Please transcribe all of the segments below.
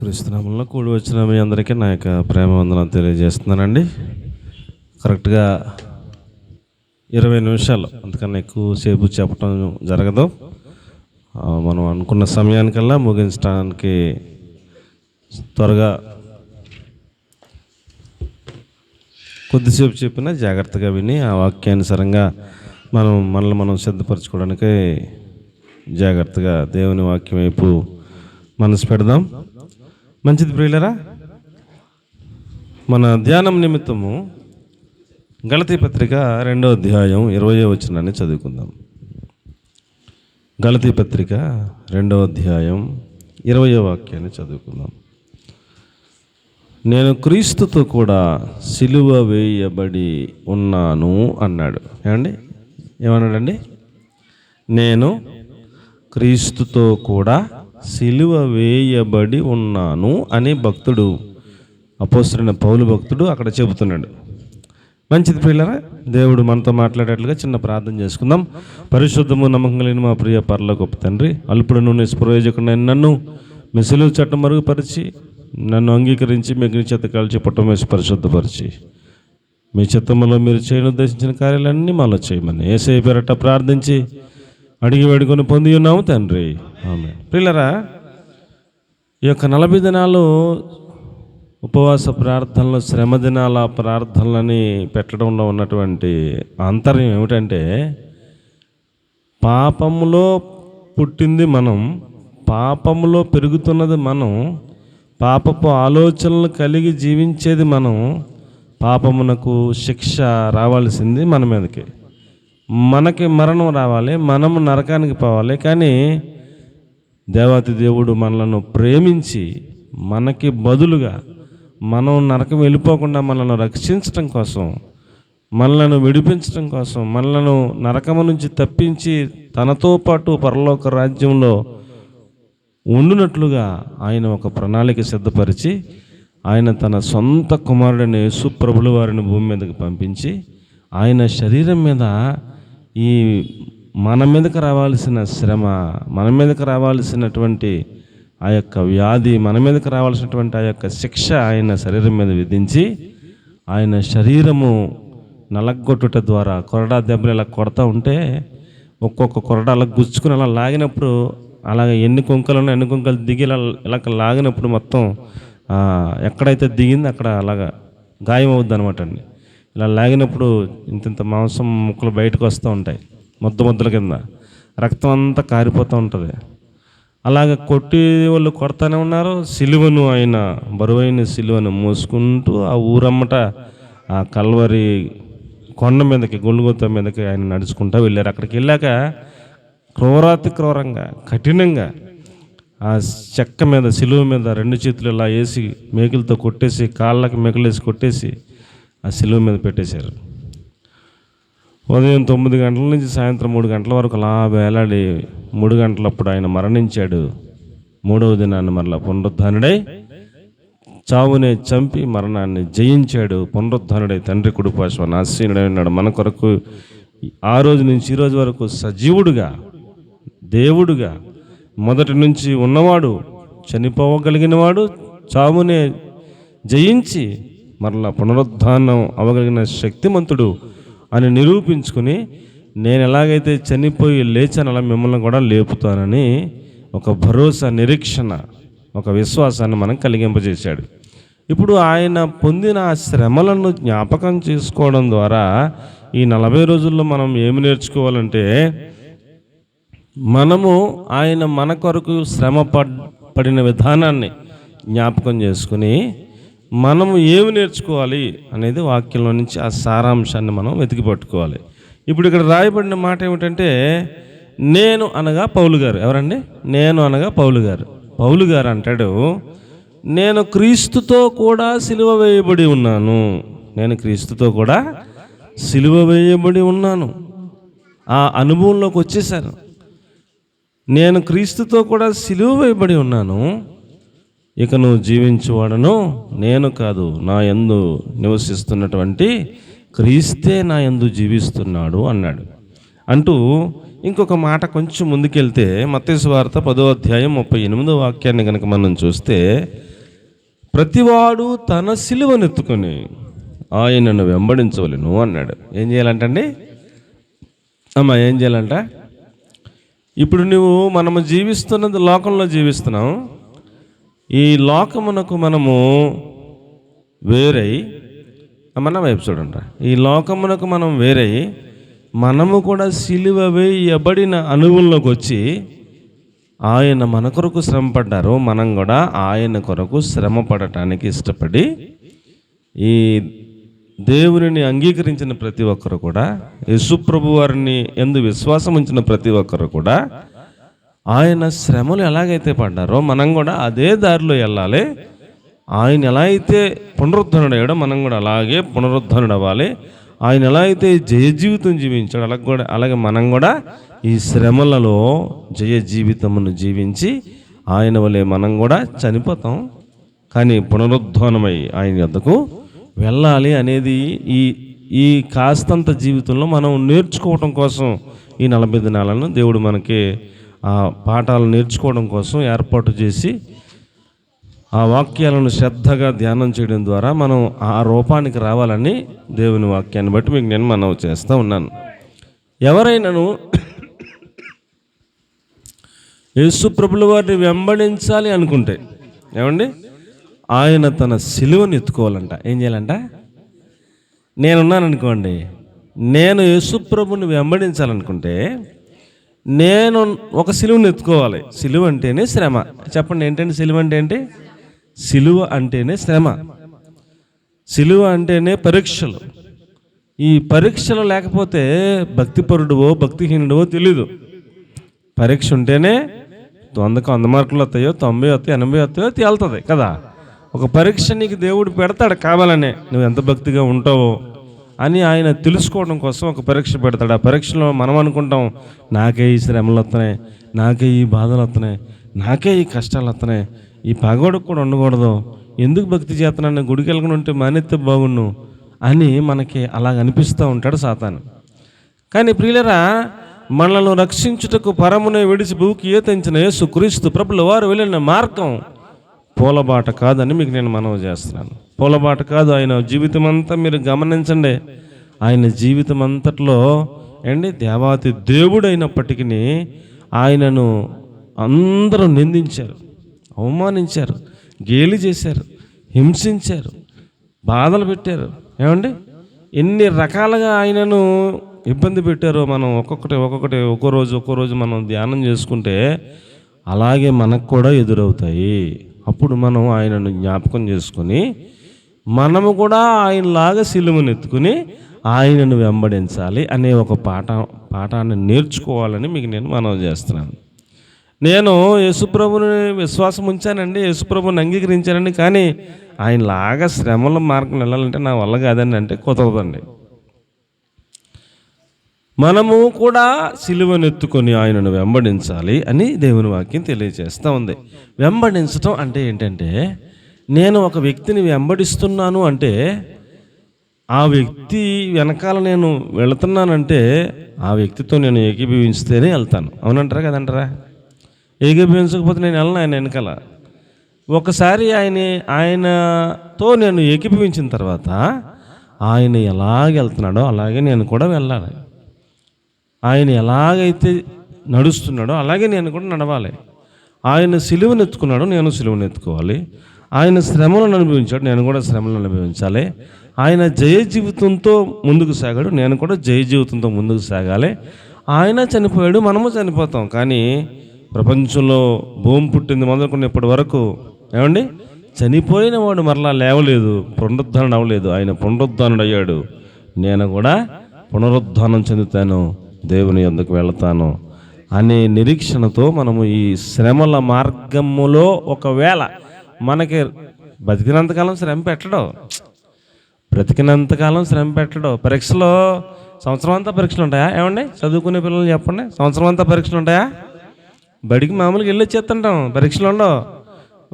క్రీస్తునామంలో కూడి వచ్చిన మీ అందరికీ నా యొక్క ప్రేమ వందనం తెలియజేస్తున్నానండి. కరెక్ట్గా 20 నిమిషాలు, అంతకన్నా ఎక్కువసేపు చెప్పడం జరగదు. మనం అనుకున్న సమయానికల్లా ముగించడానికి త్వరగా కొద్దిసేపు చెప్పినా జాగ్రత్తగా విని ఆ వాక్యానుసారంగా మనల్ని మనం సిద్ధపరచుకోవడానికి జాగ్రత్తగా దేవుని వాక్యం వైపు మనసు పెడదాం. మంచిది ప్రియులరా, మన ధ్యానం నిమిత్తము గలతీ పత్రిక 2వ అధ్యాయం 20వ వచనాన్ని చదువుకుందాం. గలతీ పత్రిక 2వ అధ్యాయం 20వ వాక్యాన్ని చదువుకుందాం. నేను క్రీస్తుతో కూడా సిలువ వేయబడి ఉన్నాను అన్నాడు. ఏమన్నాడండి? నేను క్రీస్తుతో కూడా సిలువ వేయబడి ఉన్నాను అని భక్తుడు, అపోస్తలుడైన పౌలు భక్తుడు అక్కడ చెబుతున్నాడు. మంచిది ప్రియులారా, దేవుడు మనతో మాట్లాడేట్లుగా చిన్న ప్రార్థన చేసుకుందాం. పరిశుద్ధము నమ్మకం కలిగిన మా ప్రియ పరలోకపు తండ్రి, అల్పుడను నిష్ప్రయోజకుడైన నన్ను మీ సిలువ చట్టం మరుగుపరిచి నన్ను అంగీకరించి మీ అగ్ని చేత కాల్చి పుట్టమేసి పరిశుద్ధపరిచి మీ చిత్తములో మీరు చేయనుద్దేశించిన కార్యాలన్నీ మాలో చేయమని యేసయ్య పేరట ప్రార్థించి అడిగి వేడుకొని పొంది ఉన్నాము తండ్రి, ఆమేన్. ప్రియులారా, ఈ యొక్క 40 దినాలు ఉపవాస ప్రార్థనలు, శ్రమ దినాల ప్రార్థనలని పెట్టడంలో ఉన్నటువంటి ఆంతర్యం ఏమిటంటే, పాపములో పుట్టింది మనం, పాపములో పెరుగుతున్నది మనం, పాపపు ఆలోచనలు కలిగి జీవించేది మనం, పాపమునకు శిక్ష రావాల్సింది మన మీదకి, మనకి మరణం రావాలి, మనము నరకానికి పోవాలి. కానీ దేవాతి దేవుడు మనలను ప్రేమించి మనకి బదులుగా మనం నరకం వెళ్ళిపోకుండా మనల్ని రక్షించటం కోసం, మనలను విడిపించటం కోసం, మనలను నరకము నుంచి తప్పించి తనతో పాటు పరలోక రాజ్యంలో ఉండునట్లుగా ఆయన ఒక ప్రణాళిక సిద్ధపరిచి ఆయన తన సొంత కుమారుడైన యేసు ప్రభుల వారిని భూమి మీదకి పంపించి ఆయన శరీరం మీద ఈ మన మీదకి రావాల్సిన శ్రమ, మన మీదకి రావాల్సినటువంటి ఆ యొక్క వ్యాధి, మన మీదకి రావాల్సినటువంటి ఆ యొక్క శిక్ష ఆయన శరీరం మీద విధించి ఆయన శరీరము నలగొట్టుట ద్వారా, కొరడా దెబ్బలు ఇలా కొడతా ఉంటే ఒక్కొక్క కొరడా అలా గుచ్చుకుని అలా లాగినప్పుడు, అలాగ ఎన్ని కుంకలు దిగి ఇలా లాగినప్పుడు మొత్తం ఎక్కడైతే దిగింది అక్కడ అలాగా గాయం అవుద్ది అనమాట అండి. ఇలా లాగినప్పుడు ఇంత మాంసం ముక్కలు బయటకు వస్తూ ఉంటాయి, ముద్దల కింద రక్తం అంతా కారిపోతూ ఉంటుంది. అలాగ కొట్టి వాళ్ళు కొడతానే ఉన్నారు. సిలువను, ఆయన బరువైన సిలువను మోసుకుంటూ ఆ ఊరమ్మట ఆ కల్వరి కొండ మీదకి, గొల్గొతా మీదకి ఆయన నడుచుకుంటూ వెళ్ళారు. అక్కడికి వెళ్ళాక క్రూరాతి క్రూరంగా, కఠినంగా ఆ చెక్క మీద, సిలువ మీద 2 చేతులు ఇలా వేసి మేకులతో కొట్టేసి, కాళ్ళకి మేకలేసి కొట్టేసి ఆ సిలువ మీద పెట్టేశారు. ఉదయం 9 గంటల నుంచి సాయంత్రం 3 గంటల వరకు అలా వేలాడి 3 గంటలప్పుడు ఆయన మరణించాడు. 3వ దినాన్ని మరలా పునరుద్ధానుడై చావునే చంపి మరణాన్ని జయించాడు. పునరుద్ధానుడై తండ్రి కుడిపార్శ్వన ఆసీనుడై ఉన్నాడు. మన కొరకు ఆ రోజు నుంచి ఈ రోజు వరకు సజీవుడుగా, దేవుడుగా, మొదటి నుంచి ఉన్నవాడు, చనిపోవగలిగినవాడు, చావునే జయించి మరలా పునరుద్ధానం అవ్వగలిగిన శక్తిమంతుడు అని నిరూపించుకుని, నేను ఎలాగైతే చనిపోయి లేచాను అలా మిమ్మల్ని కూడా లేపుతానని ఒక భరోసా, నిరీక్షణ, ఒక విశ్వాసాన్ని మనం కలిగింపజేశాడు. ఇప్పుడు ఆయన పొందిన ఆ శ్రమలను జ్ఞాపకం చేసుకోవడం ద్వారా ఈ 40 రోజుల్లో మనం ఏమి నేర్చుకోవాలంటే, మనము ఆయన మన కొరకు శ్రమ పడిన విధానాన్ని జ్ఞాపకం చేసుకుని మనము ఏమి నేర్చుకోవాలి అనేది వాక్యంలో నుంచి ఆ సారాంశాన్ని మనం వెతికి పట్టుకోవాలి. ఇప్పుడు ఇక్కడ రాయబడిన మాట ఏమిటంటే, నేను అనగా పౌలు గారు. ఎవరండి? నేను అనగా పౌలు గారు అంటాడు, నేను క్రీస్తుతో కూడా సిలువ వేయబడి ఉన్నాను. నేను క్రీస్తుతో కూడా సిలువ వేయబడి ఉన్నాను. ఆ అనుభవంలోకి వచ్చేసాను. నేను క్రీస్తుతో కూడా సిలువ వేయబడి ఉన్నాను. ఇక నువ్వు జీవించువాడను నేను కాదు, నా యందు నివసిస్తున్నటువంటి క్రీస్తే నా యందు జీవిస్తున్నాడు అన్నాడు. అంటూ ఇంకొక మాట కొంచెం ముందుకెళ్తే మత్తయి సువార్త 10వ అధ్యాయం 38వ వాక్యాన్ని కనుక మనం చూస్తే, ప్రతివాడు తన సిలువనెత్తుకొని ఆయనను వెంబడించవలెను అన్నాడు. ఏం చేయాలంటండి అమ్మా? ఏం చేయాలంట? ఇప్పుడు మనము జీవిస్తున్నది లోకంలో జీవిస్తున్నాం. ఈ లోకమునకు మనము వేరై, మన వైపు చూడండి, ఈ లోకమునకు మనం వేరై మనము కూడా సిలువ వేయబడిన అనుభవంలోకి వచ్చి ఆయన మన కొరకు శ్రమ పడ్డారు. మనం కూడా ఆయన కొరకు శ్రమ పడటానికి ఇష్టపడి ఈ దేవుని అంగీకరించిన ప్రతి ఒక్కరు కూడా, యేసుప్రభు వారిని యందు విశ్వాసం ఉంచిన ప్రతి ఒక్కరు కూడా ఆయన శ్రమలు ఎలాగైతే పడ్డారో మనం కూడా అదే దారిలో వెళ్ళాలి. ఆయన ఎలా అయితే పునరుద్ధరణుడయ్యాడో మనం కూడా అలాగే పునరుద్ధరణుడు అవ్వాలి. ఆయన ఎలా అయితే జయ జీవితం జీవించాడు అలాగే మనం కూడా ఈ శ్రమలలో జయ జీవితమును జీవించి ఆయన వలె మనం కూడా చనిపోతాం, కానీ పునరుద్ధరణమై ఆయన వద్దకు వెళ్ళాలి అనేది ఈ కాస్తంత జీవితంలో మనం నేర్చుకోవటం కోసం ఈ 40 దినాలను దేవుడు మనకి ఆ పాఠాలు నేర్చుకోవడం కోసం ఏర్పాటు చేసి ఆ వాక్యాలను శ్రద్ధగా ధ్యానం చేయడం ద్వారా మనం ఆ రూపానికి రావాలని దేవుని వాక్యాన్ని బట్టి మీకు నేను మనవి చేస్తూ ఉన్నాను. ఎవరైనాను యేసు ప్రభుల వారిని వెంబడించాలి అనుకుంటే ఏమండి, ఆయన తన సిలువను ఎత్తుకోవాలంట. ఏం చేయాలంట? నేనున్నాను అనుకోండి, నేను యేసు ప్రభుని వెంబడించాలనుకుంటే నేను ఒక సిలువను ఎత్తుకోవాలి. సిలువ అంటేనే శ్రమ. చెప్పండి, ఏంటంటే సిలువ అంటే ఏంటి? సిలువ అంటేనే శ్రమ, సిలువ అంటేనే పరీక్షలు. ఈ పరీక్షలు లేకపోతే భక్తిపరుడువో భక్తిహీనుడువో తెలీదు. పరీక్ష ఉంటేనే 100 మార్కులు వస్తాయో, 90 వస్తాయో, 80 వస్తాయో తేలుతుంది కదా. ఒక పరీక్ష నీకు దేవుడు పెడతాడు కావాలనే, నువ్వు ఎంత భక్తిగా ఉంటావో అని ఆయన తెలుసుకోవడం కోసం ఒక పరీక్ష పెడతాడు. ఆ పరీక్షలో మనం అనుకుంటాం, నాకే ఈ శ్రమలు వస్తున్నాయి, నాకే ఈ బాధలు వస్తున్నాయి, నాకే ఈ కష్టాలు వస్తున్నాయి, ఈ పగోడుకు కూడా ఉండకూడదు, ఎందుకు భక్తి చేస్తున్నాను, గుడికి వెళ్ళకుండా ఉంటే మానేస్తే బాగుండు అని మనకి అలాగ అనిపిస్తూ ఉంటాడు సాతాను. కానీ ప్రియులరా, మనల్ని రక్షించుటకు పరమునే విడిచి భూకి ఏతించిన యేసు క్రీస్తు ప్రభుల వారు వెళ్ళిన మార్గం పూలబాట కాదని మీకు నేను మనవి చేస్తున్నాను. పూలబాట కాదు. ఆయన జీవితం అంతా మీరు గమనించండి. ఆయన జీవితం అంతట్లో దేవాతి దేవుడు అయినప్పటికీ ఆయనను అందరూ నిందించారు, అవమానించారు, గేలి చేశారు, హింసించారు, బాధలు పెట్టారు. ఎన్ని రకాలుగా ఆయనను ఇబ్బంది పెట్టారో మనం ఒక్కో రోజు మనం ధ్యానం చేసుకుంటే అలాగే మనకు కూడా ఎదురవుతాయి. అప్పుడు మనం ఆయనను జ్ఞాపకం చేసుకొని మనము కూడా ఆయనలాగా సిలువను ఎత్తుకుని ఆయనను వెంబడించాలి అనే ఒక పాఠాన్ని నేర్చుకోవాలని మీకు నేను మనవి చేస్తున్నాను. నేను యేసుప్రభుని విశ్వాసం ఉంచానండి, యేసుప్రభుని అంగీకరించానండి, కానీ ఆయనలాగా శ్రమల మార్గం వెళ్ళాలంటే నా వల్ల కాదని అంటే కుదరదండి. మనము కూడా సిలువను ఎత్తుకొని ఆయనను వెంబడించాలి అని దేవుని వాక్యం తెలియజేస్తూ ఉంది. వెంబడించటం అంటే ఏంటంటే, నేను ఒక వ్యక్తిని వెంబడిస్తున్నాను అంటే ఆ వ్యక్తి వెనకాల నేను వెళుతున్నానంటే ఆ వ్యక్తితో నేను ఏకీభవించితేనే వెళ్తాను. అవునంటారా కదంటారా? ఏకీభవించకపోతే నేను వెళ్ళను ఆయన వెనకాల. ఒకసారి ఆయనతో నేను ఏకీభవించిన తర్వాత ఆయన ఎలాగ వెళ్తున్నాడో అలాగే నేను కూడా వెళ్ళాలి. ఆయన ఎలాగైతే నడుస్తున్నాడో అలాగే నేను కూడా నడవాలి. ఆయన సిలువను ఎత్తుకున్నాడు, నేను సిలువను ఎత్తుకోవాలి. ఆయన శ్రమలను అనుభవించాడు, నేను కూడా శ్రమలను అనుభవించాలి. ఆయన జయ జీవితంతో ముందుకు సాగాడు, నేను కూడా జయ జీవితంతో ముందుకు సాగాలి. ఆయన చనిపోయాడు, మనము చనిపోతాం. కానీ ప్రపంచంలో భూమి పుట్టింది మొదలుకున్న ఇప్పటి వరకు చనిపోయిన వాడు మరలా లేవలేదు, పునరుద్ధరణ అవ్వలేదు. ఆయన పునరుద్ధరణుడు అయ్యాడు. నేను కూడా పునరుద్ధానం చెందుతాను, దేవుని యొద్దకు వెళతాను అనే నిరీక్షణతో మనము ఈ శ్రమల మార్గములో ఒకవేళ మనకి బ్రతికినంతకాలం శ్రమ పెట్టడం పరీక్షలో సంవత్సరం అంతా పరీక్షలు ఉంటాయా? చదువుకునే పిల్లలు చెప్పండి, సంవత్సరం అంతా పరీక్షలు ఉంటాయా? బడికి మామూలుగా వెళ్ళి వచ్చేస్తుంటాం, పరీక్షలు ఉండవు.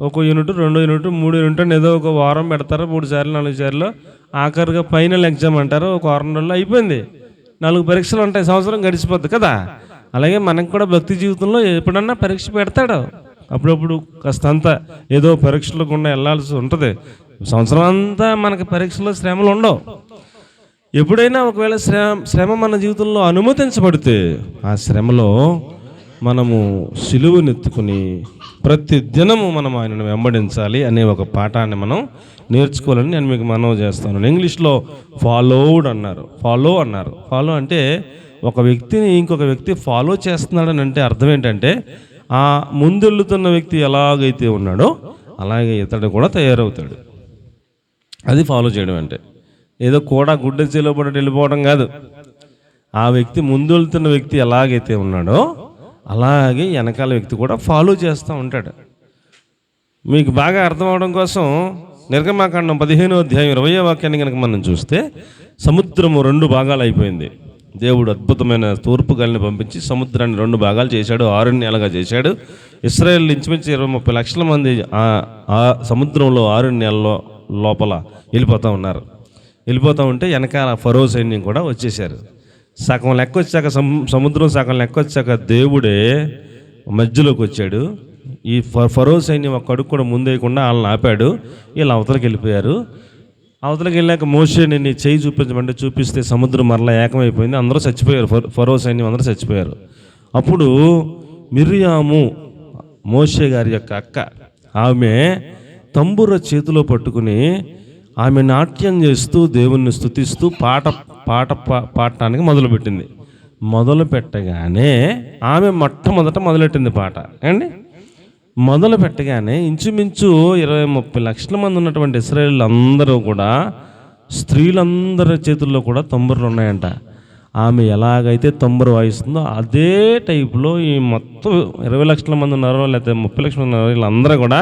ఒక యూనిట్, 2 యూనిట్, 3 యూనిట్ అని ఏదో ఒక వారం పెడతారు, 3 సార్లు 4 సార్లు. ఆఖరిగా ఫైనల్ ఎగ్జామ్ అంటారు, ఒక వారం రోజుల్లో అయిపోయింది. 4 పరీక్షలు ఉంటాయి, సంవత్సరం గడిచిపోద్ది కదా. అలాగే మనకు కూడా భక్తి జీవితంలో ఎప్పుడన్నా పరీక్ష పెడతాడు. అప్పుడప్పుడు కాస్తంత ఏదో పరీక్షలు గుండా వెళ్ళాల్సి ఉంటుంది. సంవత్సరం అంతా మనకి పరీక్షలు శ్రమలు ఉండవు. ఎప్పుడైనా ఒకవేళ శ్రమ మన జీవితంలో అనుమతించబడితే ఆ శ్రమలో మనము సిలువనెత్తుకుని ప్రతి దినము మనం ఆయనను వెంబడించాలి అనే ఒక పాఠాన్ని మనం నేర్చుకోవాలని నేను మీకు మనవి చేస్తాను. ఇంగ్లీష్లో ఫాలో అన్నారు. ఫాలో అంటే ఒక వ్యక్తిని ఇంకొక వ్యక్తి ఫాలో చేస్తున్నాడని అంటే అర్థం ఏంటంటే ఆ ముందెళ్ళుతున్న వ్యక్తి ఎలాగైతే ఉన్నాడో అలాగే ఇతడు కూడా తయారవుతాడు. అది ఫాలో చేయడం అంటే ఏదో కూడా గుడ్డ చేలో పడి వెళ్ళిపోవడం కాదు. ఆ వ్యక్తి ముందు వెళ్తున్న వ్యక్తి ఎలాగైతే ఉన్నాడో అలాగే వెనకాల వ్యక్తి కూడా ఫాలో చేస్తూ ఉంటాడు. మీకు బాగా అర్థం అవడం కోసం నిర్గమాకాండం 15వ అధ్యాయం 20వ వాక్యాన్ని కనుక మనం చూస్తే సముద్రము 2 భాగాలు అయిపోయింది. దేవుడు అద్భుతమైన తూర్పు గాలిని పంపించి సముద్రాన్ని 2 భాగాలు చేశాడు, ఆరణ్యాలుగా చేశాడు. ఇశ్రాయేలు ఇంచుమించు 20-30 లక్షల మంది ఆ సముద్రంలో ఆరణ్యాల్లో లోపల వెళ్ళిపోతూ ఉంటే వెనకాల ఫరో సైన్యం కూడా వచ్చేసారు. సగం లెక్క వచ్చాక సముద్రం సగం లెక్క వచ్చాక దేవుడే మధ్యలోకి వచ్చాడు. ఈ ఫరో సైన్యం ఒక అడుగు కూడా ముందేయకుండా వాళ్ళని ఆపాడు. వీళ్ళు అవతలకి వెళ్ళిపోయారు. అవతలకి వెళ్ళాక మోషే నీ చేయి చూపించమంటే చూపిస్తే సముద్రం మరలా ఏకమైపోయింది. అందరూ చచ్చిపోయారు. ఫరో సైన్యం అందరూ చచ్చిపోయారు. అప్పుడు మిరియాము మోషే గారి యొక్క అక్క, ఆమె తంబుర చేతిలో పట్టుకుని ఆమె నాట్యం చేస్తూ దేవుణ్ణి స్తుతిస్తూ పాడటానికి మొదలుపెట్టింది. మొదలు పెట్టగానే ఆమె మొదలెట్టింది పాట అండి. మొదలు పెట్టగానే ఇంచుమించు 20-30 లక్షల మంది ఉన్నటువంటి ఇశ్రాయేలు అందరూ కూడా స్త్రీలందరి చేతుల్లో కూడా తంబురలు ఉన్నాయంట. ఆమె ఎలాగైతే తంబుర వాయిస్తుందో అదే టైపులో ఈ మొత్తం 20 లక్షల మంది ఉన్నారో లేకపోతే 30 లక్షల మంది ఉన్నారో వీళ్ళందరూ కూడా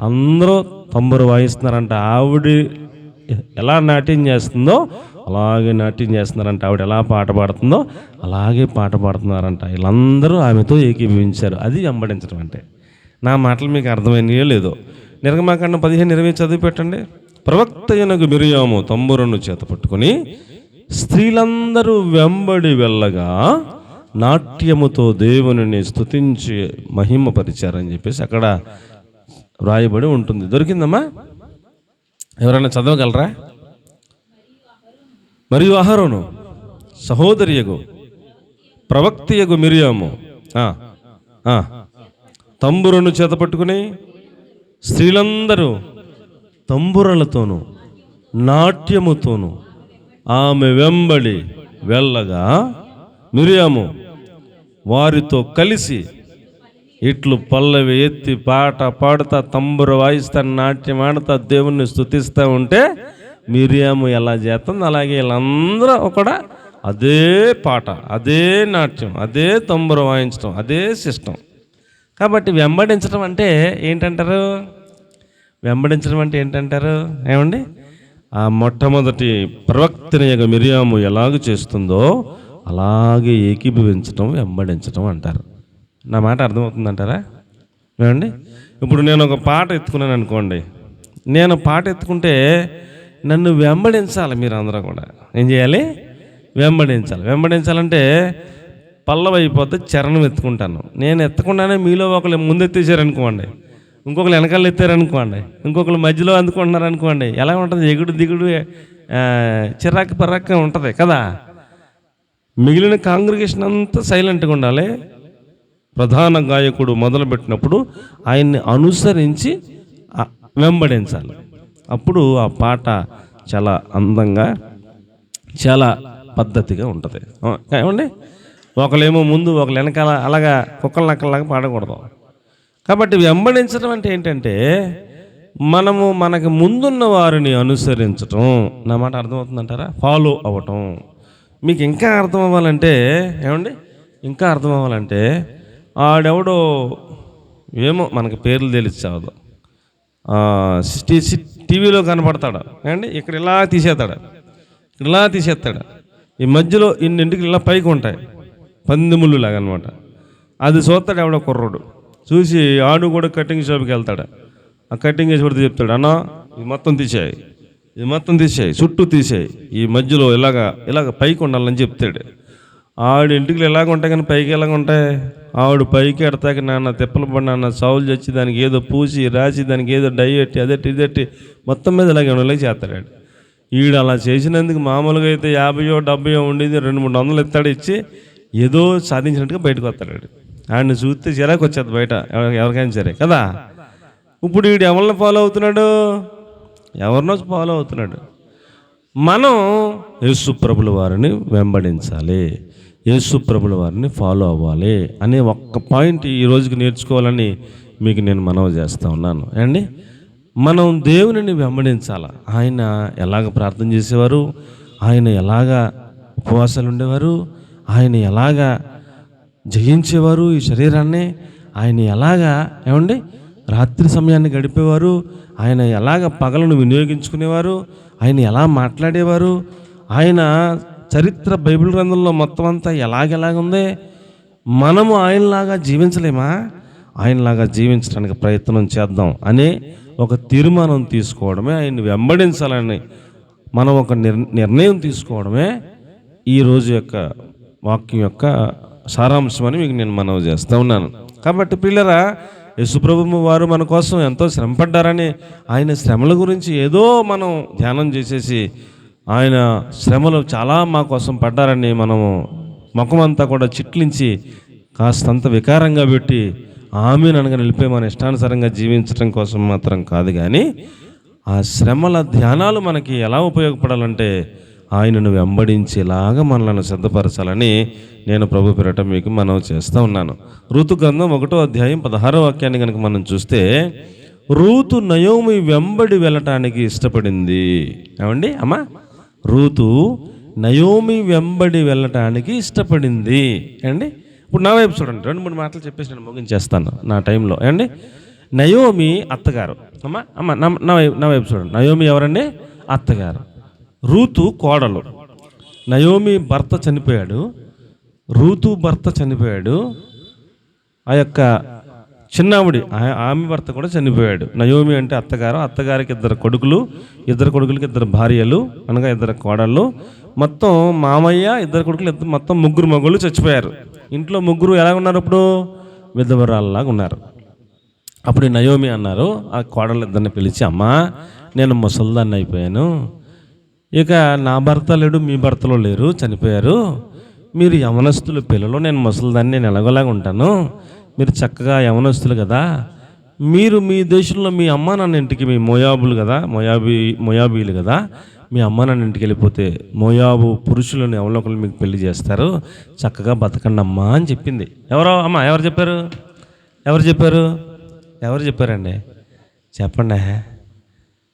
అందరూ తంబుర వాయిస్తున్నారంట. ఆవిడ ఎలా నాట్యం చేస్తుందో అలాగే నాట్యం చేస్తున్నారంట. ఆవిడ ఎలా పాట పాడుతుందో అలాగే పాట పాడుతున్నారంట. వీళ్ళందరూ ఆమెతో ఏకీభవించారు. అది వెంబడించడం అంటే. నా మాటలు మీకు అర్థమైనయో లేదో నిర్గమాకాండం 15:20 చదివి పెట్టండి. ప్రవక్త అయిన మిరియాము తంబురను చేత పట్టుకుని స్త్రీలందరూ వెంబడి వెళ్ళగా నాట్యముతో దేవునిని స్తుతించి మహిమపరిచారని చెప్పేసి అక్కడ వ్రాయబడి ఉంటుంది. దొరికిందమ్మా? ఎవరైనా చదవగలరా? మరియు అహరోను సహోదరియగు ప్రవక్తయగు మిరియాము తంబురను చేత పట్టుకుని స్త్రీలందరూ తంబురలతోనూ నాట్యముతోనూ ఆమె వెంబడి వెళ్ళగా మిరియాము వారితో కలిసి ఇట్లు పల్లవి ఎత్తి పాట పాడుతా తంబుర వాయిస్తా నాట్యం ఆడుతా దేవుణ్ణి స్తుతిస్తూ ఉంటే మిరియాము ఎలా చేస్తుంది అలాగే వీళ్ళందరూ కూడా అదే పాట, అదే నాట్యం, అదే తంబుర వాయించడం, అదే సిస్టం. కాబట్టి వెంబడించడం అంటే ఏంటంటారు? ఏమండి? ఆ మొట్టమొదటి ప్రవక్తని యొక్క మిరియాము ఎలాగ చేస్తుందో అలాగే ఏకీభవించడం వెంబడించడం అంటారు. నా మాట అర్థమవుతుందంటారా? ఏమండి? ఇప్పుడు నేను ఒక పాట ఎత్తుకున్నాను అనుకోండి. నేను పాట ఎత్తుకుంటే నన్ను వెంబడించాలి. మీరు అందరూ కూడా ఏం చేయాలి? వెంబడించాలంటే పల్లవి అయిపోతే చరణం ఎత్తుకుంటాను. నేను ఎత్తకుండానే మీలో ఒకళ్ళు ముందెత్తేసారనుకోండి, ఇంకొకరు వెనకాల ఎత్తారనుకోండి, ఇంకొకరు మధ్యలో అందుకుంటున్నారనుకోండి, ఎలా ఉంటుంది? ఎగుడు దిగుడు చిరాకు పరాక్గా ఉంటుంది కదా. మిగిలిన కాంగ్రిగేషన్ అంతా సైలెంట్గా ఉండాలి. ప్రధాన గాయకుడు మొదలుపెట్టినప్పుడు ఆయన్ని అనుసరించి వెంబడించాలి. అప్పుడు ఆ పాట చాలా అందంగా, చాలా పద్ధతిగా ఉంటుంది. ఏమండి? ఒకళ్ళేమో ముందు ఒకళ్ళు వెనకాల అలాగా కుక్కల నక్కలాగా పాడకూడదు. కాబట్టి వెంబడించడం అంటే ఏంటంటే మనకు ముందున్న వారిని అనుసరించటం. నా మాట అర్థమవుతుందంటారా? ఫాలో అవ్వటం. మీకు ఇంకా అర్థం అవ్వాలంటే ఏమండి? ఇంకా అర్థం అవ్వాలంటే ఆడెవడో ఏమో మనకి పేర్లు తెలియదు, టీవీలో కనపడతాడు ఏమండి, ఇక్కడ ఇలా తీసేస్తాడు, ఈ మధ్యలో ఇన్నింటికి ఇలా పైకి ఉంటాయి పందిముళ్ళు లాగా అనమాట. అది చూస్తాడు ఎవడో కుర్రోడు, చూసి ఆడు కూడా కటింగ్ షాప్కి వెళ్తాడు. ఆ కటింగ్ చేసి పడితే చెప్తాడు, అన్నా ఇది మొత్తం తీసేయి, చుట్టూ తీసేయి, ఈ మధ్యలో ఇలాగ పైకి ఉండాలని చెప్తాడు. ఆవిడ ఇంటికి ఎలాగ ఉంటాయి కానీ పైకి ఎలాగ ఉంటాయి. ఆవిడ పైకి ఎడతాక నాన్న తిప్పలు పడి నాన్న సౌలు చచ్చి దానికి ఏదో పూసి రాసి దానికి ఏదో డై పెట్టి అదెట్టి ఇదెట్టి మొత్తం మీద ఇలాగ చేస్తాడు. ఈడు అలా చేసినందుకు మామూలుగా అయితే 50-70 ఉండేది 200-300 ఎత్తాడు ఇచ్చి ఏదో సాధించినట్టుగా బయటకు వస్తాడు. ఆయన్ని చూస్తే చిరాకు వచ్చేది బయట ఎవరికైనా సరే కదా. ఇప్పుడు వీడు ఎవరిని ఫాలో అవుతున్నాడు? ఎవరినో ఫాలో అవుతున్నాడు. మనం యేసు ప్రభుల వారిని వెంబడించాలి, యేసు ప్రభుల వారిని ఫాలో అవ్వాలి అనే ఒక్క పాయింట్ ఈ రోజుకి నేర్చుకోవాలని మీకు నేను మనవి చేస్తూ ఉన్నాను అండి. మనం దేవునిని వెంబడించాలి. ఆయన ఎలాగ ప్రార్థన చేసేవారు, ఆయన ఎలాగ ఉపవాసాలు ఉండేవారు, ఆయన ఎలాగా జయించేవారు ఈ శరీరాన్ని, ఆయన ఎలాగా రాత్రి సమయాన్ని గడిపేవారు, ఆయన ఎలాగ పగలను వినియోగించుకునేవారు, ఆయన ఎలా మాట్లాడేవారు, ఆయన చరిత్ర బైబిల్ గ్రంథంలో మొత్తం అంతా ఎలాగెలాగుంది. మనము ఆయనలాగా జీవించలేమా? ఆయనలాగా జీవించడానికి ప్రయత్నం చేద్దాం అనే ఒక తీర్మానం తీసుకోవడమే, ఆయన్ని వెంబడించాలని మనం ఒక నిర్ణయం తీసుకోవడమే ఈరోజు యొక్క వాక్యం యొక్క సారాంశం అని మీకు నేను మనవి చేస్తూ ఉన్నాను. కాబట్టి పిల్లరా, యేసుప్రభువు వారు మన కోసం ఎంతో శ్రమపడ్డారని ఆయన శ్రమల గురించి ఏదో మనం ధ్యానం చేసేసి ఆయన శ్రమలు చాలా మా కోసం పడ్డారని మనము ముఖమంతా కూడా చిట్లించి కాస్తంత వికారంగా పెట్టి ఆమెను అనగా నిలిపే మన ఇష్టానుసారంగా జీవించడం కోసం మాత్రం కాదు. కానీ ఆ శ్రమల ధ్యానాలు మనకి ఎలా ఉపయోగపడాలంటే ఆయనను వెంబడించేలాగా మనలను సిద్ధపరచాలని నేను ప్రభు పేరట మీకు మనవి చేస్తూ ఉన్నాను. రూతు గ్రంథం 1వ అధ్యాయం 16వ వాక్యాన్ని కనుక మనం చూస్తే, రూతు నయోమి వెంబడి వెళ్ళటానికి ఇష్టపడింది. ఏమండి అమ్మా? రూతు నయోమి వెంబడి వెళ్ళటానికి ఇష్టపడింది అండి. ఇప్పుడు నా వైపు చూడండి, 2-3 మాటలు చెప్పేసి నేను ముగించేస్తాను నా టైంలో అండి. నయోమి అత్తగారు. నా వైపు చూడండి. నయోమి ఎవరండి? అత్తగారు. రూతు కోడలు. నయోమి భర్త చనిపోయాడు, రూతు భర్త చనిపోయాడు. ఆ యొక్క చిన్నావిడి ఆమె భర్త కూడా చనిపోయాడు. నయోమి అంటే అత్తగారు. అత్తగారికి 2 కొడుకులు, 2 కొడుకులకి 2 భార్యలు, అనగా 2 కోడళ్ళు. మొత్తం మామయ్య 2 కొడుకులు, మొత్తం 3 మగళ్ళు చచ్చిపోయారు. ఇంట్లో 3 ఎలా ఉన్నారు? ఇప్పుడు విధవరాల్లాగా ఉన్నారు. అప్పుడు నయోమి అన్నారు ఆ కోడళ్ళు 2ని పిలిచి, అమ్మా నేను ముసల్దాన్ని అయిపోయాను, ఇక నా భర్త లేడు, మీ భర్తలో లేరు, చనిపోయారు, మీరు యవనస్తులు పిల్లలు, నేను ముసలిదాన్ని, నేను ఎలాగోలాగా ఉంటాను, మీరు చక్కగా యవనస్తులు కదా, మీరు మీ దేశంలో మీ అమ్మ నాన్న ఇంటికి, మీ మోయాబులు కదా, మోయాబీలు కదా, మీ అమ్మ నాన్న ఇంటికి వెళ్ళిపోతే మోయాబు పురుషులను ఎవరొకరు మీకు పెళ్లి చేస్తారు, చక్కగా బతకండి అమ్మా అని చెప్పింది. ఎవరో అమ్మ? ఎవరు చెప్పారు? ఎవరు చెప్పారండి? చెప్పండి.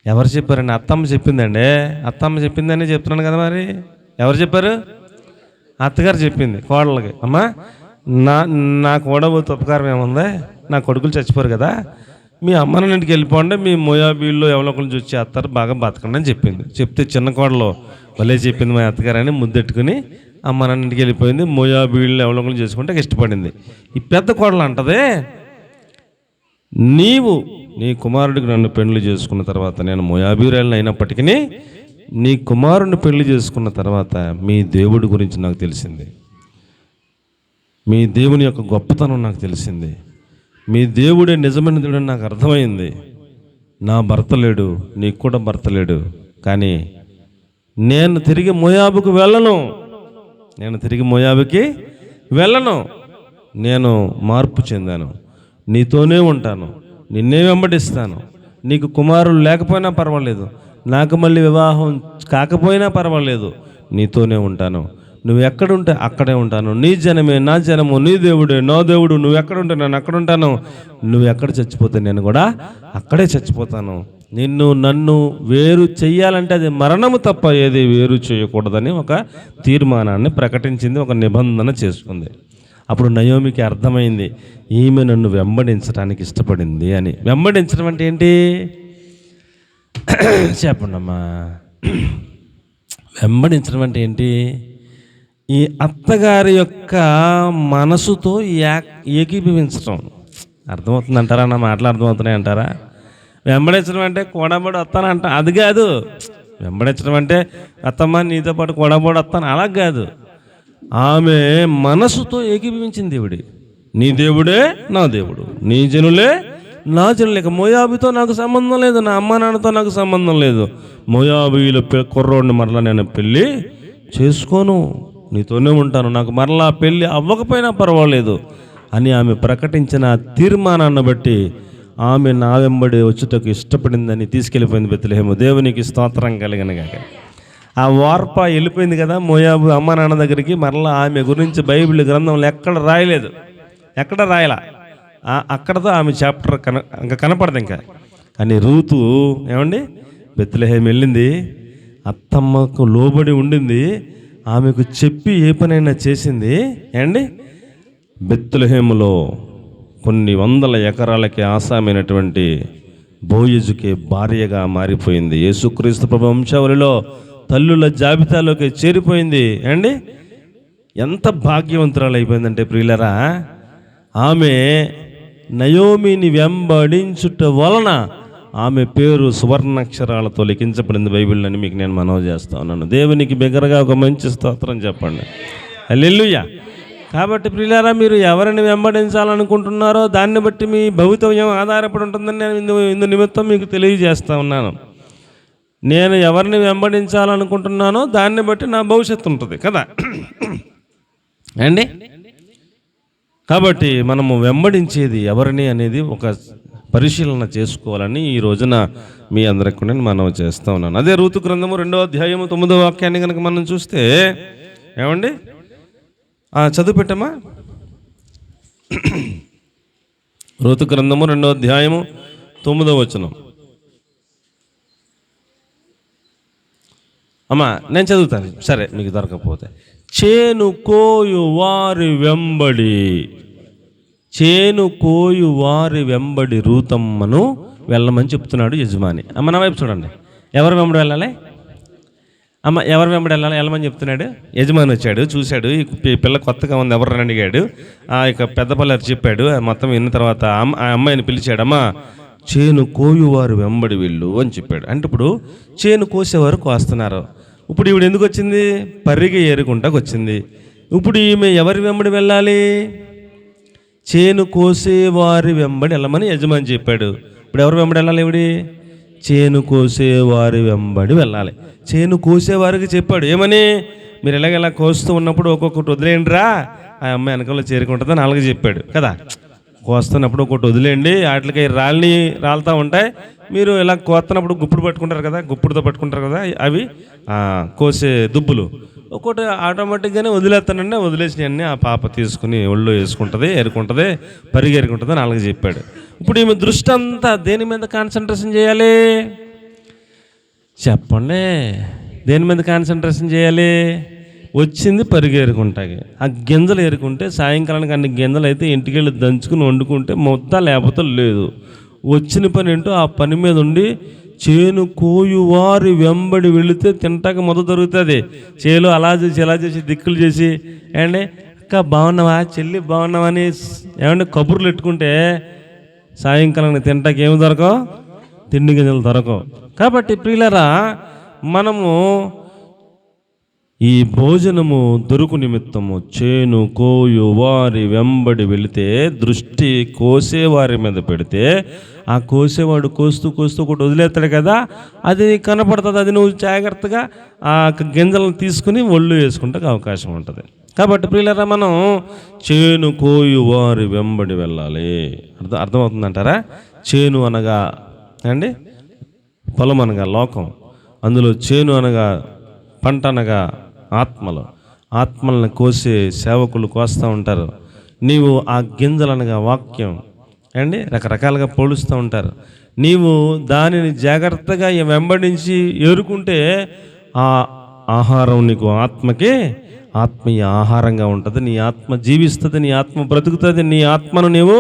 ఎవరు చెప్పారండి? అత్తమ్మ చెప్పిందండి. అత్తమ్మ చెప్పిందని చెప్తున్నాను కదా. మరి ఎవరు చెప్పారు? అత్తగారు చెప్పింది కోడలకి. అమ్మా నా కోడబోతు ఉపకారం ఏముంది, నా కొడుకులు చచ్చిపోరు కదా, మీ అమ్మ నాన్న ఇంటికి వెళ్ళిపోండి, మీ మోయాబీల్లో ఎవరొకరు చూసి చేస్తారు, బాగా బతకండి అని చెప్పింది. చెప్తే చిన్న కోడలు భలే చెప్పింది మా అత్తగారు అని ముద్దెట్టుకుని అమ్మ నాన్న ఇంటికి వెళ్ళిపోయింది. మోయాబీళ్ళు ఎవరొకరు చేసుకుంటే ఇష్టపడింది. ఈ పెద్ద కోడలు అంటదే, నీవు నీ కుమారుడికి నన్ను పెళ్లి చేసుకున్న తర్వాత, నేను మోయాబీరాలను అయినప్పటికీ నీ కుమారుడిని పెళ్లి చేసుకున్న తర్వాత మీ దేవుడి గురించి నాకు తెలిసింది, మీ దేవుని యొక్క గొప్పతనం నాకు తెలిసింది, మీ దేవుడే నిజమైన దేవుడని నాకు అర్థమైంది. నా భర్త లేడు, నీకు కూడా భర్త లేడు, కానీ నేను తిరిగి మోయాబుకు వెళ్ళను, నేను మార్పు చెందాను, నీతోనే ఉంటాను, నిన్నే వెంబడిస్తాను, నీకు కుమారులు లేకపోయినా పర్వాలేదు, నాకు మళ్ళీ వివాహం కాకపోయినా పర్వాలేదు, నీతోనే ఉంటాను, నువ్వు ఎక్కడుంటే అక్కడే ఉంటాను, నీ జనమే నా జనము, నీ దేవుడే నా దేవుడు, నువ్వు ఎక్కడుంటే నేను అక్కడ ఉంటాను, నువ్వు ఎక్కడ చచ్చిపోతే నేను కూడా అక్కడే చచ్చిపోతాను, నన్ను వేరు చెయ్యాలంటే అది మరణము తప్ప ఏది వేరు చేయకూడదని ఒక తీర్మానాన్ని ప్రకటించింది, ఒక నిబంధన చేసుకుంది. అప్పుడు నయోమికి అర్థమైంది, ఈమె నన్ను వెంబడించడానికి ఇష్టపడింది అని. వెంబడించడం అంటే ఏంటి చెప్పండి అమ్మా? వెంబడించడం అంటే ఏంటి? ఈ అత్తగారి యొక్క మనసుతో ఏకీభవించడం. అర్థమవుతుంది అంటారా? నా మాటలు అర్థమవుతున్నాయి అంటారా? వెంబడించడం అంటే కోడబడి వస్తానంట, అది కాదు. వెంబడించడం అంటే అత్తమ్మ నీతో పాటు కోడబడి వస్తాను, అలా కాదు. ఆమె మనసుతో ఏకీభవించింది దేవుడి. నీ దేవుడే నా దేవుడు, నీ జనులే నా జనులు. ఇక మోయాబుతో నాకు సంబంధం లేదు, నా అమ్మ నాన్నతో నాకు సంబంధం లేదు. మోయాబీల కుర్రోడిని మరలా నేను పెళ్ళి చేసుకోను, నీతోనే ఉంటాను, నాకు మరలా పెళ్ళి అవ్వకపోయినా పర్వాలేదు అని ఆమె ప్రకటించిన తీర్మానాన్ని బట్టి ఆమె నా వెంబడి వచ్చుటకు ఇష్టపడిందని తీసుకెళ్ళిపోయింది బెత్లెహేము. దేవునికి స్తోత్రం కలిగినగాక. ఆ వార్ప వెళ్ళిపోయింది కదా మోయాబు అమ్మ నాన్న దగ్గరికి. మరలా ఆమె గురించి బైబిల్ గ్రంథంలో ఎక్కడ రాయలేదు, ఎక్కడ రాయలా. అక్కడతో ఆమె చాప్టర్ ఇంకా కనపడదు ఇంకా. కానీ రూతు ఏమండి బెత్లెహేము వెళ్ళింది, అత్తమ్మకు లోబడి ఉండింది, ఆమెకు చెప్పి ఏ పనైనా చేసింది. ఏమండి బెత్లెహేములో కొన్ని వందల ఎకరాలకి ఆసామైనటువంటి బోయజుకి భార్యగా మారిపోయింది. యేసుక్రీస్తు ప్రభు వంశావళిలో తల్లుల జాబితాలోకి చేరిపోయింది. అండి ఎంత భాగ్యవంతురాలు అయిపోయిందంటే ప్రియులరా, ఆమె నయోమిని వెంబడించుట వలన ఆమె పేరు సువర్ణాక్షరాలతో లిఖించబడింది బైబిల్ని మీకు నేను మనవి చేస్తా ఉన్నాను. దేవునికి బిగ్గరగా ఒక మంచి స్తోత్రం చెప్పండి. హల్లెలూయా. కాబట్టి ప్రియులారా, మీరు ఎవరిని వెంబడించాలనుకుంటున్నారో దాన్ని బట్టి మీ భవితవ్యం ఆధారపడి ఉంటుందని నేను ఇందు నిమిత్తం మీకు తెలియజేస్తా ఉన్నాను. నేను ఎవరిని వెంబడించాలనుకుంటున్నానో దాన్ని బట్టి నా భవిష్యత్తు ఉంటుంది కదా అండి. కాబట్టి మనము వెంబడించేది ఎవరిని అనేది ఒక పరిశీలన చేసుకోవాలని ఈ రోజున మీ అందరికి నేను మనవి చేస్తూ ఉన్నాను. అదే రూతు గ్రంథము 2వ అధ్యాయము 9వ వాక్యాన్ని కనుక మనం చూస్తే ఏమండి చదువు పెట్టమ్మా. రూతు గ్రంథము 2వ అధ్యాయము 9వ వచనం. అమ్మా నేను చదువుతాను, సరే మీకు దొరకకపోతే. చేను కోయు వారి వెంబడి, చేను కోయు వారి వెంబడి రూతమ్మను వెళ్ళమని చెప్తున్నాడు యజమాని. అమ్మ నా వైపు చూడండి. ఎవరి వెంబడి వెళ్ళాలి? అమ్మ ఎవరి వెంబడి వెళ్ళమని చెప్తున్నాడు. యజమాని వచ్చాడు, చూశాడు, ఈ పిల్ల కొత్తగా ఉంది, ఎవరిని అడిగాడు. ఇక పెద్ద పల్లెరు చెప్పాడు. మొత్తం విన్న తర్వాత ఆ అమ్మాయిని పిలిచాడు. అమ్మ చేను కోయువారు వెంబడి వెళ్ళు అని చెప్పాడు. అంటే ఇప్పుడు చేను కోసేవారు కోస్తున్నారు. ఇప్పుడు ఈవిడ ఎందుకు వచ్చింది? పరిగె ఏరుకుంటాకు వచ్చింది. ఇప్పుడు ఈమె ఎవరి వెంబడి వెళ్ళాలి? చేను కోసేవారి వెంబడి వెళ్ళమని యజమాని చెప్పాడు. ఇప్పుడు ఎవరు వెంబడి వెళ్ళాలి? ఈవిడి చేను కోసేవారి వెంబడి వెళ్ళాలి. చేను కోసేవారికి చెప్పాడు ఏమని? మీరు ఎలాగెలా కోస్తూ ఉన్నప్పుడు ఒక్కొక్కటి వదిలేయండిరా, ఆ అమ్మాయి వెనకాల చేరుకుంటుందని అలాగే చెప్పాడు కదా. కోస్తున్నప్పుడు ఒకటి వదిలేయండి, వాటికి రాలుతూ ఉంటాయి. మీరు ఇలా కోస్తున్నప్పుడు గుప్పుడు పట్టుకుంటారు కదా, గుప్పుడుతో పట్టుకుంటారు కదా, అవి కోసే దుబ్బులు ఒక్కొక్కటి ఆటోమేటిక్గానే వదిలేస్తానండి. వదిలేసినవన్నీ ఆ పాప తీసుకుని ఒళ్ళు వేసుకుంటుంది, ఎరుకుంటుంది, పరిగెరుకుంటుంది అని అలాగే చెప్పాడు. ఇప్పుడు ఈమె దృష్టి అంతా దేని మీద కాన్సన్ట్రేషన్ చేయాలి చెప్పండి? దేని మీద కాన్సన్ట్రేషన్ చేయాలి? వచ్చింది పరిగెరుకుంటాయి. ఆ గింజలు ఏరుకుంటే సాయంకాలానికి అన్ని గింజలు అయితే ఇంటికి వెళ్ళి దంచుకుని వండుకుంటే మొత్తం లేకపోతే లేదు. వచ్చిన పని ఏంటో ఆ పని మీద ఉండి చేను కోయువారి వెంబడి వెళితే తింటాక మొదలు దొరుకుతుంది. చేలు అలా చేసి ఎలా చేసి దిక్కులు చేసి ఏమండి అక్క బాగున్నావా, చెల్లి బాగున్నావా అని ఏమంటే కబుర్లు పెట్టుకుంటే సాయంకాలానికి తింటాక ఏమి దొరకవు? తిండి గింజలు దొరకవు. కాబట్టి ప్రియులారా, మనము ఈ భోజనము దొరుకు నిమిత్తము చేను కోయు వారి వెంబడి వెళితే దృష్టి కోసేవారి మీద పెడితే ఆ కోసేవాడు కోస్తూ కోస్తూ ఒకటి వదిలేస్తాడు కదా, అది కనపడుతుంది. అది నువ్వు జాగ్రత్తగా ఆ గింజలను తీసుకుని ఒళ్ళు వేసుకుంటే అవకాశం ఉంటుంది. కాబట్టి ప్రియులారా, మనం చేను కోయు వారి వెంబడి వెళ్ళాలి. అర్థమవుతుందంటారా? చేను అనగా అండి పొలం అనగా లోకం, అందులో చేను అనగా పంట అనగా ఆత్మలను కోసే సేవకులు కోస్తూ ఉంటారు. నీవు ఆ గింజలనగా వాక్యం అండి రకరకాలుగా పోలుస్తూ ఉంటారు. నీవు దానిని జాగ్రత్తగా వెంబడించి ఏరుకుంటే ఆ ఆహారం నీకు ఆత్మకే ఆత్మీయ ఆహారంగా ఉంటుంది. నీ ఆత్మ జీవిస్తుంది, నీ ఆత్మ బ్రతుకుతుంది, నీ ఆత్మను నీవు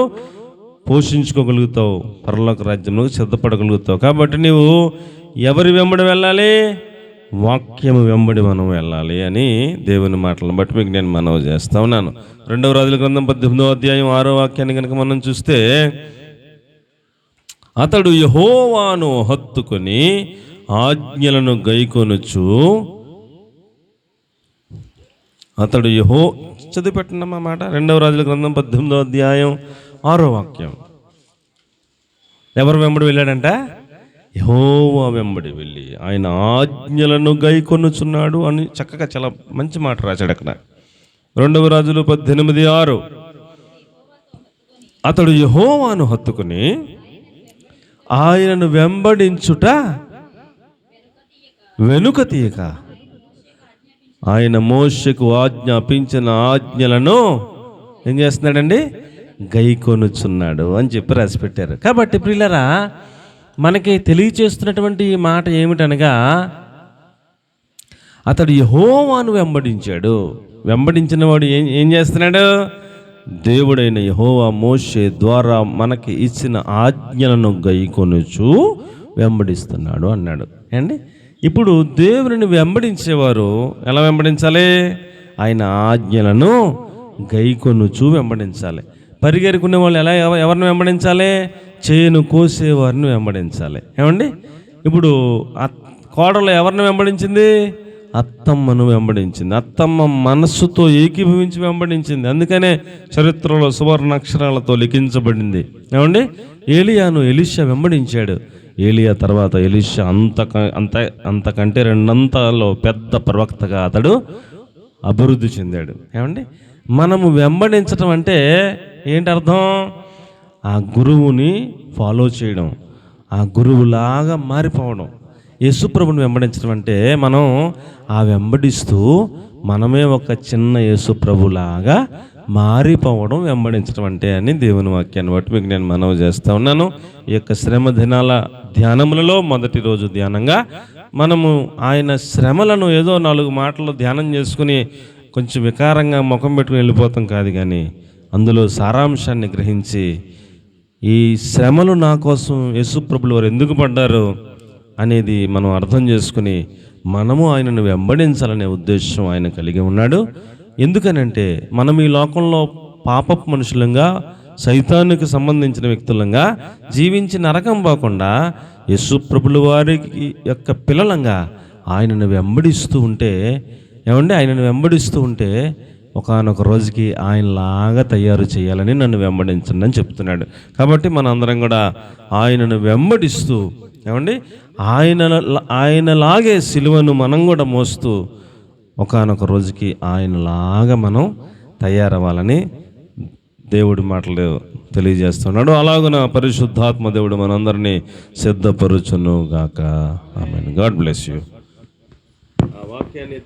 పోషించుకోగలుగుతావు, పరలోక రాజ్యంలోకి సిద్ధపడగలుగుతావు. కాబట్టి నీవు ఎవరి వెంబడి వెళ్ళాలి? వాక్యము వెంబడి మనం వెళ్ళాలి అని దేవుని మాటలను బట్టి మీకు నేను మనవి చేస్తా ఉన్నాను. 2వ రాజుల గ్రంథం 18వ అధ్యాయం 6వ వాక్యాన్ని కనుక మనం చూస్తే, అతడు యెహోవాను హత్తుకొని ఆజ్ఞలను గైకొనుచు అతడు చదివి పెట్టినమ్మా మాట, 2వ రాజుల గ్రంథం 18వ అధ్యాయం 6వ వాక్యం. ఎవరు వెంబడి వెళ్ళాడంట? యెహోవా వెంబడి వెళ్ళి ఆయన ఆజ్ఞలను గైకొనుచున్నాడు అని చక్కగా చాలా మంచి మాట రాశాడు అక్కడ. 2వ రాజులు 18:6. అతడు యెహోవాను హత్తుకుని ఆయనను వెంబడించుట వెనుక తీయక ఆయన మోషేకు ఆజ్ఞాపించిన ఆజ్ఞలను ఏం చేస్తున్నాడండి? గైకొనుచున్నాడు అని చెప్పి రాసిపెట్టారు. కాబట్టి ప్రియులారా, మనకి తెలియచేస్తున్నటువంటి ఈ మాట ఏమిటనగా, అతడు యెహోవాను వెంబడించాడు. వెంబడించిన వాడు ఏం చేస్తున్నాడు? దేవుడైన యెహోవా మోషే ద్వారా మనకి ఇచ్చిన ఆజ్ఞలను గైకొనుచు వెంబడిస్తున్నాడు అన్నాడు అండి. ఇప్పుడు దేవుని వెంబడించేవారు ఎలా వెంబడించాలి? ఆయన ఆజ్ఞలను గైకొనుచు వెంబడించాలి. పరిగెరుకునే వాళ్ళు ఎవరిని వెంబడించాలి? చేను కోసేవారిని వెంబడించాలి. ఏమండి, ఇప్పుడు కోడలు ఎవరిని వెంబడించింది? అత్తమ్మను వెంబడించింది. అత్తమ్మ మనస్సుతో ఏకీభవించి వెంబడించింది. అందుకనే చరిత్రలో సువర్ణ అక్షరాలతో లిఖించబడింది. ఏమండి, ఏలియాను ఎలీషా వెంబడించాడు. ఏలియా తర్వాత ఎలీషా అంతకంటే 2 పెద్ద ప్రవక్తగా అతడు అభివృద్ధి చెందాడు. ఏమండి, మనము వెంబడించడం అంటే ఏంటి అర్థం? ఆ గురువుని ఫాలో చేయడం, ఆ గురువులాగా మారిపోవడం. యేసుప్రభుని వెంబడించడం అంటే మనం వెంబడిస్తూ మనమే ఒక చిన్న యేసుప్రభులాగా మారిపోవడం వెంబడించడం అంటే అని దేవుని వాక్యాన్ని బట్టి మీకు నేను మనవి చేస్తూ ఉన్నాను. ఈ యొక్క శ్రమ దినాల ధ్యానములలో మొదటి రోజు ధ్యానంగా మనము ఆయన శ్రమలను ఏదో 4 మాటలు ధ్యానం చేసుకుని కొంచెం వికారంగా ముఖం పెట్టుకుని వెళ్ళిపోతాం కాదు, కానీ అందులో సారాంశాన్ని గ్రహించి ఈ శ్రమలు నా కోసం యేసుప్రభులు వారు ఎందుకు పడ్డారు అనేది మనం అర్థం చేసుకుని మనము ఆయనను వెంబడించాలనే ఉద్దేశం ఆయన కలిగి ఉన్నాడు. ఎందుకనంటే మనం ఈ లోకంలో పాపపు మనుషులంగా, సైతానికి సంబంధించిన వ్యక్తులంగా జీవించి నరకం పోకుండా యేసుప్రభుల వారికి యొక్క పిల్లలంగా ఆయనను వెంబడిస్తూ ఉంటే, ఏమండి, ఆయనను వెంబడిస్తూ ఉంటే ఒకానొక రోజుకి ఆయనలాగా తయారు చేయాలని నన్ను వెంబడించండి అని చెప్తున్నాడు. కాబట్టి మనందరం కూడా ఆయనను వెంబడిస్తూ, ఏమండి, ఆయనలాగే సిలువను మనం కూడా మోస్తూ ఒకానొక రోజుకి ఆయనలాగా మనం తయారవ్వాలని దేవుడి మాటలు తెలియజేస్తున్నాడు. అలాగున పరిశుద్ధాత్మ దేవుడు మనందరినీ సిద్ధపరుచును గాక. ఆమేన్. God bless you. ఆ వాక్యాన్ని